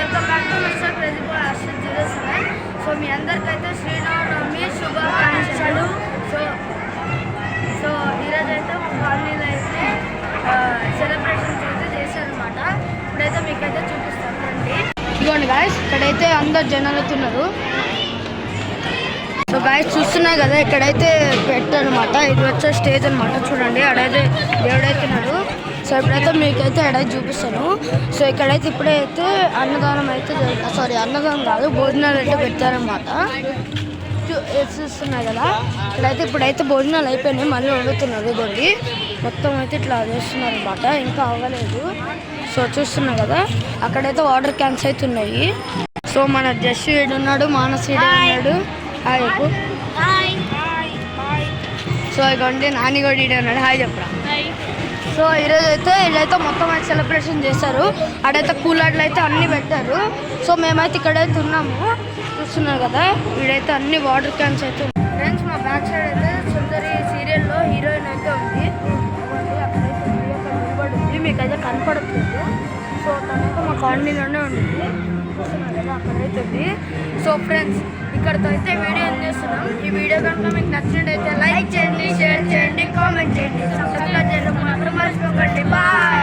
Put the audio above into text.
Welcome back to mister crazy boy Arshad 07. So మీ అందరికైతే శ్రీరామనవమి శుభాకాంక్షలు. సో ఈరోజు అయితే మా కాలనీలో అయితే సెలబ్రేషన్స్ అయితే చేశారనమాట. ఇప్పుడైతే మీకైతే చూపిస్తాను రండి. ఇదిగోండి గాయస్, ఇక్కడైతే అందరు జనాలు అవుతున్నారు. సో గాయస్ చూస్తున్నాయి కదా, ఇక్కడైతే పెట్టారనమాట. ఇది వచ్చే స్టేజ్ అనమాట. చూడండి అడైతే దేవుడైతున్నాడు. సో ఇప్పుడైతే మీకైతే ఎడైతే చూపిస్తాను. సో ఇక్కడైతే ఇప్పుడైతే అన్నదానం అయితే అన్నదానం కాదు, భోజనాలు అయితే పెట్టారనమాట. చూస్తున్నాయి కదా, ఇప్పుడైతే భోజనాలు అయిపోయినాయి, మళ్ళీ వండుతున్నారు. ఇదండి మొత్తం అయితే ఇట్లా చేస్తున్నారు అనమాట, ఇంకా అవ్వలేదు. సో చూస్తున్నాయి కదా, అక్కడైతే వాటర్ క్యాన్స్ అయితే ఉన్నాయి. సో మన జస్ట్ ఉన్నాడు, మానస్ ఉన్నాడు. హాయ్ చెప్పు. సో ఇదిగోండి నాని కూడా ఈడే ఉన్నాడు. హాయ్ చెప్పరా. సో ఈరోజు అయితే ఇదైతే మొత్తం అయితే సెలబ్రేషన్ చేశారు. అడైతే కూలర్లు అయితే అన్నీ పెట్టారు. సో మేమైతే ఇక్కడైతే ఉన్నాము, చూస్తున్నారు కదా. వీడైతే అన్ని వాటర్ క్యాన్స్ అయితే ఉన్నాయి. ఫ్రెండ్స్ మా బ్యాక్ సైడ్ అయితే సుందరి సీరియల్లో హీరోయిన్ అయితే ఉంది. అక్కడైతే నిలబడింది, మీకైతే కనపడట్లేదు. సో తనైతే మా కాలనీలోనే ఉంటుంది, చూస్తున్నారు కదా, అక్కడైతే ఉంది. సో ఫ్రెండ్స్ ఇక్కడితో అయితే వీడియో ఏం చేస్తున్నాం. ఈ వీడియో కనుక మీకు నచ్చినట్టయితే లైక్ చేయండి, షేర్ చేయండి, కామెంట్ చేయండి, సబ్స్క్రైబ్ చేయడం మాత్రం మర్చిపోకండి. బాయ్.